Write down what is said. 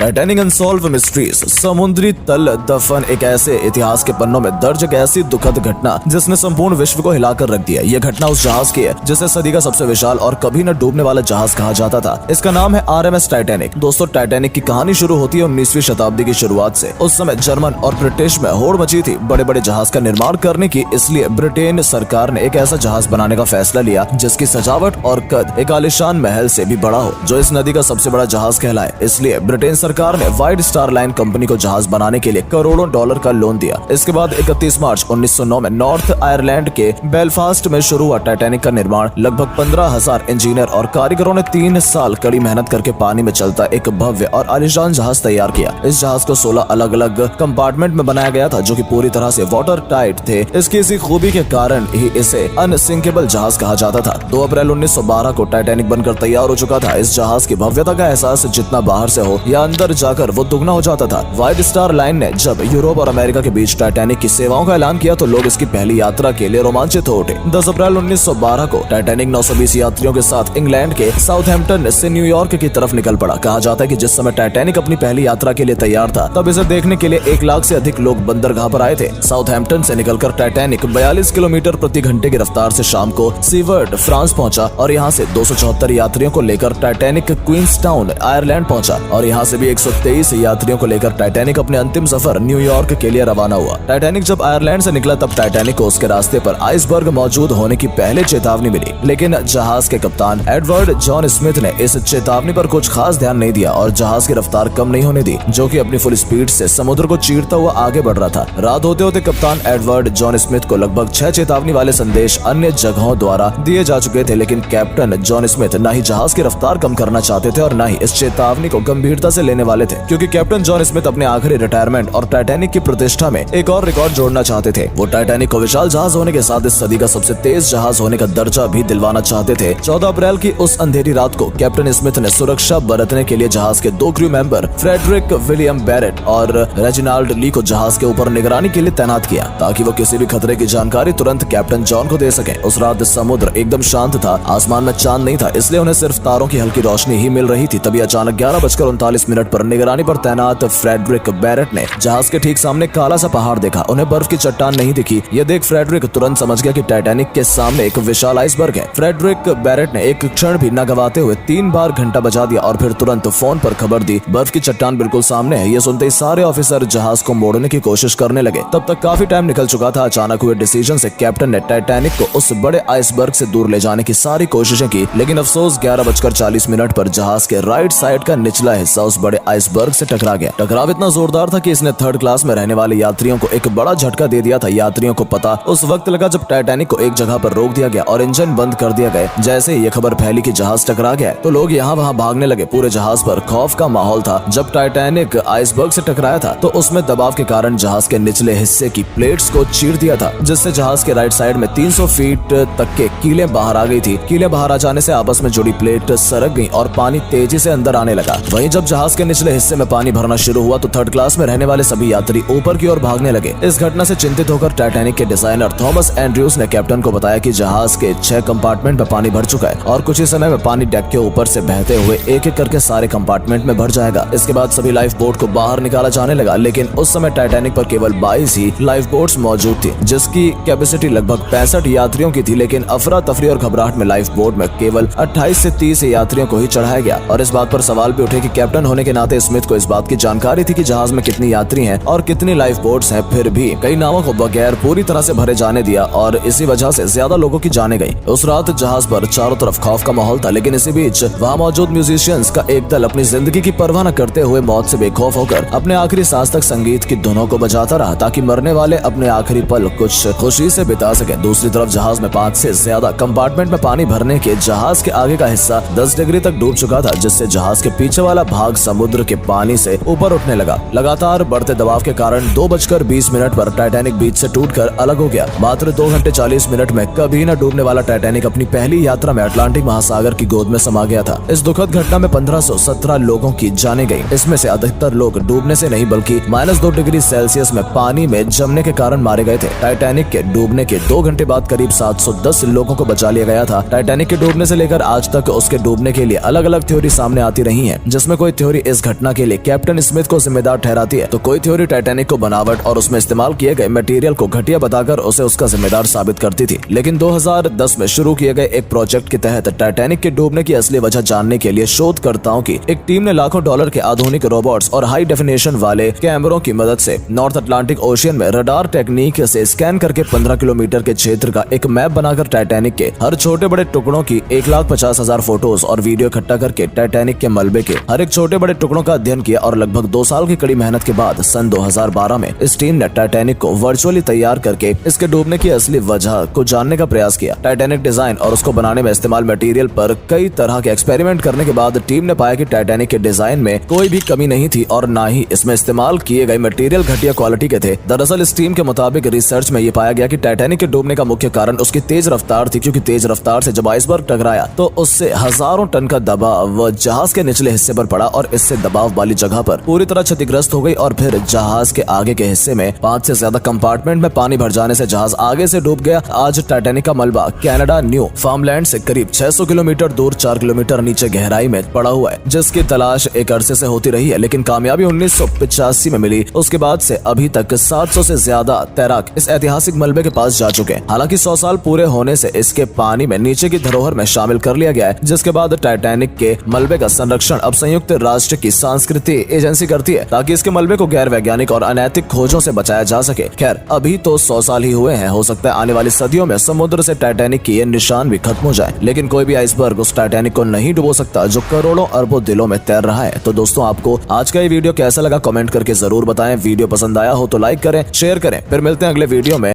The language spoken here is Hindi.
Titanic unsolved mysteries. समुद्री तल दफन एक ऐसे इतिहास के पन्नों में दर्ज एक ऐसी दुखद घटना जिसने संपूर्ण विश्व को हिलाकर रख दिया। यह घटना उस जहाज की है जिसे सदी का सबसे विशाल और कभी न डूबने वाला जहाज कहा जाता था। इसका नाम है RMS टाइटैनिक। दोस्तों, टाइटैनिक की कहानी शुरू होती है 19वीं शताब्दी की शुरुआत से। उस समय जर्मन और ब्रिटिश में होड़ मची थी बड़े बड़े जहाज का निर्माण करने की। इसलिए ब्रिटेन सरकार ने एक ऐसा जहाज बनाने का फैसला लिया जिसकी सजावट और कद एक आलीशान महल से भी बड़ा हो, जो इस नदी का सबसे बड़ा जहाज कहलाए। इसलिए ब्रिटेन सरकार ने व्हाइट स्टार लाइन कंपनी को जहाज बनाने के लिए करोड़ों डॉलर का लोन दिया। इसके बाद 31 मार्च 1909 में नॉर्थ आयरलैंड के बेलफास्ट में शुरू हुआ टाइटैनिक का निर्माण। लगभग 15,000 इंजीनियर और कारीगरों ने 3 साल कड़ी मेहनत करके पानी में चलता एक भव्य और आलीशान जहाज तैयार किया। इस जहाज को 16 अलग अलग कंपार्टमेंट में बनाया गया था जो कि पूरी तरह से वाटर टाइट थे। इसकी इसी खूबी के कारण ही इसे अनसिंकेबल जहाज कहा जाता था। 2 अप्रैल 1912 को टाइटैनिक बनकर तैयार हो चुका था। इस जहाज की भव्यता का एहसास जितना बाहर से हो या अंदर जाकर वो दुगना हो जाता था। व्हाइट स्टार लाइन ने जब यूरोप और अमेरिका के बीच टाइटैनिक की सेवाओं का ऐलान किया तो लोग इसकी पहली यात्रा के लिए रोमांचित हो उठे। 10 अप्रैल 1912 को टाइटैनिक 920 यात्रियों के साथ इंग्लैंड के साउथहैम्पटन से न्यूयॉर्क की तरफ निकल पड़ा। कहा जाता है कि जिस समय टाइटैनिक अपनी पहली यात्रा के लिए तैयार था तब इसे देखने के लिए 1 लाख से अधिक लोग बंदरगाह पर आए थे। साउथहैम्पटन से निकलकर टाइटैनिक 42 किलोमीटर प्रति घंटे की रफ्तार से शाम को सीवर्ड फ्रांस पहुंचा और यहाँ से 274 यात्रियों को लेकर टाइटैनिक क्वींसटाउन आयरलैंड पहुंचा और यहाँ से भी 123 यात्रियों को लेकर टाइटैनिक अपने अंतिम सफर न्यूयॉर्क के लिए रवाना हुआ। टाइटैनिक जब आयरलैंड से निकला तब टाइटैनिक को उसके रास्ते पर आइसबर्ग मौजूद होने की पहले चेतावनी मिली, लेकिन जहाज के कप्तान एडवर्ड जॉन स्मिथ ने इस चेतावनी पर कुछ खास ध्यान नहीं दिया और जहाज की रफ्तार कम नहीं होने दी, जो कि अपनी फुल स्पीड से समुद्र को चीरता हुआ आगे बढ़ रहा था। रात होते होते कप्तान एडवर्ड जॉन स्मिथ को लगभग 6 चेतावनी वाले संदेश अन्य जगहों द्वारा दिए जा चुके थे, लेकिन कैप्टन जॉन स्मिथ न ही जहाज की रफ्तार कम करना चाहते थे और न ही इस चेतावनी को गंभीरता से लेने वाले थे, क्योंकि कैप्टन जॉन स्मिथ अपने आखिरी रिटायरमेंट और टाइटैनिक की प्रतिष्ठा में एक और रिकॉर्ड जोड़ना चाहते थे। वो टाइटैनिक को विशाल जहाज होने के साथ इस सदी का सबसे तेज जहाज होने का दर्जा भी दिलवाना चाहते थे। 14 अप्रैल की उस अंधेरी रात को कैप्टन स्मिथ ने सुरक्षा बरतने के लिए जहाज के 2 crew member Frederick William Barrett और रेजिनाल्ड ली को जहाज के ऊपर निगरानी के लिए तैनात किया ताकि वो किसी भी खतरे की जानकारी तुरंत कैप्टन जॉन को दे सके। उस रात समुद्र एकदम शांत था, आसमान में चांद नहीं था, इसलिए उन्हें सिर्फ तारों की हल्की रोशनी ही मिल रही थी। तभी अचानक 11:39 पर निगरानी पर तैनात फ्रेडरिक बैरेट ने जहाज के ठीक सामने काला सा पहाड़ देखा। उन्हें बर्फ की चट्टान नहीं दिखी। ये देख फ्रेडरिक तुरंत समझ गया कि टाइटैनिक के सामने एक विशाल आइसबर्ग है। फ्रेडरिक बैरेट ने एक क्षण भी न गवाते हुए 3 बार घंटा बजा दिया और फिर तुरंत फोन पर खबर दी बर्फ की चट्टान बिल्कुल सामने है। ये सुनते ही सारे ऑफिसर जहाज को मोड़ने की कोशिश करने लगे। तब तक काफी टाइम निकल चुका था। अचानक हुए डिसीजन से कैप्टन ने टाइटैनिक को उस बड़े आइसबर्ग से दूर ले जाने की सारी कोशिशें की, लेकिन अफसोस 11:40 पर जहाज के राइट साइड का निचला हिस्सा उस बड़े आइसबर्ग से टकरा गया। टकराव इतना जोरदार था कि इसने 3rd क्लास में रहने वाले यात्रियों को एक बड़ा झटका दे दिया था। यात्रियों को पता उस वक्त लगा जब टाइटैनिक को एक जगह पर रोक दिया गया और इंजन बंद कर दिया गया। जैसे ये खबर फैली कि जहाज टकरा गया तो लोग यहाँ वहाँ भागने लगे। पूरे जहाज पर खौफ का माहौल था। जब टाइटैनिक आइसबर्ग से टकराया था तो उसमें दबाव के कारण जहाज के निचले हिस्से की प्लेट्स को चीर दिया था, जिससे जहाज के राइट साइड में 300 फीट तक के कीलें बाहर आ गई थी। कीलें बाहर आ जाने से आपस में जुड़ी प्लेट सरक गई और पानी तेजी से अंदर आने लगा। वहीं जब जहाज के निचले हिस्से में पानी भरना शुरू हुआ तो 3rd क्लास में रहने वाले सभी यात्री ऊपर की ओर भागने लगे। इस घटना से चिंतित होकर टाइटैनिक के डिजाइनर थॉमस एंड्रयूज ने कैप्टन को बताया कि जहाज के 6 कंपार्टमेंट में पानी भर चुका है और कुछ ही समय में पानी डेक के ऊपर से बहते हुए एक एक करके सारे कंपार्टमेंट में भर जाएगा। इसके बाद सभी लाइफ बोट को बाहर निकाला जाने लगा, लेकिन उस समय टाइटैनिक पर केवल 22 ही लाइफ बोट्स मौजूद थी, जिसकी कैपेसिटी लगभग 65 यात्रियों की थी। लेकिन अफरा तफरी और घबराहट में लाइफ बोट में केवल 28 से 30 यात्रियों को ही चढ़ाया गया। और इस बात पर सवाल भी उठे कि कैप्टन होने के नाते स्मिथ को इस बात की जानकारी थी कि जहाज में कितनी यात्री हैं और कितनी लाइफ बोट्स हैं, फिर भी कई नावों को बगैर पूरी तरह से भरे जाने दिया और इसी वजह से ज्यादा लोगों की जाने गई। उस रात जहाज पर चारों तरफ खौफ का माहौल था, लेकिन इसी बीच वहाँ मौजूद म्यूजिशियंस का एक दल अपनी जिंदगी की परवाह न करते हुए मौत से बेखौफ होकर अपने आखिरी सांस तक संगीत की धुनों को बजाता रहा ताकि मरने वाले अपने आखिरी पल कुछ खुशी से बिता सके। दूसरी तरफ जहाज में 5 से ज्यादा कंपार्टमेंट में पानी भरने के जहाज के आगे का हिस्सा 10 डिग्री तक डूब चुका था, जिससे जहाज के पीछे वाला भाग समुद्र के पानी से ऊपर उठने लगा। लगातार बढ़ते दबाव के कारण 2:20 पर टाइटैनिक बीच से टूटकर अलग हो गया। मात्र 2 घंटे 40 मिनट में कभी न डूबने वाला टाइटैनिक अपनी पहली यात्रा में अटलांटिक महासागर की गोद में समा गया था। इस दुखद घटना में 1517 लोगों की जाने गई। इसमें से अधिकतर लोग डूबने से नहीं बल्कि -2 डिग्री सेल्सियस में पानी में जमने के कारण मारे गए थे। टाइटैनिक के डूबने के 2 घंटे बाद करीब 710 लोगों को बचा लिया गया था। टाइटैनिक के डूबने से लेकर आज तक उसके डूबने के लिए अलग अलग थ्योरी सामने आती रही हैं, जिसमें कोई थ्योरी इस घटना के लिए कैप्टन स्मिथ को जिम्मेदार ठहराती है, तो कोई थ्योरी टाइटैनिक को बनावट और उसमें इस्तेमाल किए गए मटेरियल को घटिया बताकर उसे उसका जिम्मेदार साबित करती थी। लेकिन 2010 में शुरू किए गए एक प्रोजेक्ट के तहत टाइटैनिक के डूबने की असली वजह जानने के लिए शोधकर्ताओं की एक टीम ने लाखों डॉलर के आधुनिक रोबोट्स और हाई डेफिनेशन वाले कैमरों की मदद से नॉर्थ अटलांटिक ओशियन में रडार टेक्निक से स्कैन करके 15 किलोमीटर के क्षेत्र का एक मैप बनाकर टाइटैनिक के हर छोटे बड़े टुकड़ों की 1,50,000 फोटोज और वीडियो इकट्ठा करके टाइटैनिक के मलबे के हर एक छोटे बड़े टुकड़ों का अध्ययन किया और लगभग 2 साल की कड़ी मेहनत के बाद सन 2012 में इस टीम ने टाइटैनिक को वर्चुअली तैयार करके इसके डूबने की असली वजह को जानने का प्रयास किया। टाइटैनिक डिजाइन और उसको बनाने में इस्तेमाल मटेरियल पर कई तरह के एक्सपेरिमेंट करने के बाद टीम ने पाया कि टाइटैनिक के डिजाइन में कोई भी कमी नहीं थी और ना ही इसमें इस्तेमाल किए गए मटेरियल घटिया क्वालिटी के थे। दरअसल इस टीम के मुताबिक रिसर्च में ये पाया गया कि टाइटैनिक के डूबने का मुख्य कारण उसकी तेज रफ्तार थी, क्योंकि तेज रफ्तार से जब आइसबर्ग टकराया तो उससे हजारों टन का दबाव जहाज के निचले हिस्से पर पड़ा और इससे दबाव वाली जगह पर पूरी तरह क्षतिग्रस्त हो गई और फिर जहाज के आगे के हिस्से में 5 से ज्यादा कंपार्टमेंट में पानी भर जाने से जहाज आगे से डूब गया। आज टाइटैनिक का मलबा कनाडा न्यू फार्मलैंड से करीब 600 किलोमीटर दूर 4 किलोमीटर नीचे गहराई में पड़ा हुआ है, जिसकी तलाश एक अरसे से होती रही है, लेकिन कामयाबी 1985 में मिली। उसके बाद से अभी तक 700 से ज्यादा तैराक इस ऐतिहासिक मलबे के पास जा चुके हैं। हालांकि 100 साल पूरे होने से इसके पानी में नीचे की धरोहर में शामिल कर लिया गया है, जिसके बाद टाइटैनिक के मलबे का संरक्षण अब संयुक्त राष्ट्र की सांस्कृतिक एजेंसी करती है, ताकि इसके मलबे को गैर वैज्ञानिक और अनैतिक खोजों से बचाया जा सके। खैर, अभी तो 100 साल ही हुए हैं, हो सकता है आने वाली सदियों में समुद्र से टाइटैनिक की ये निशान भी खत्म हो जाए, लेकिन कोई भी आइसबर्ग उस टाइटैनिक को नहीं डुबो सकता जो करोड़ों अरबों दिलों में तैर रहा है। तो दोस्तों, आपको आज का ये वीडियो कैसा लगा कमेंट करके जरूर बताएं। वीडियो पसंद आया हो तो लाइक करें, शेयर करें। फिर मिलते हैं अगले वीडियो में।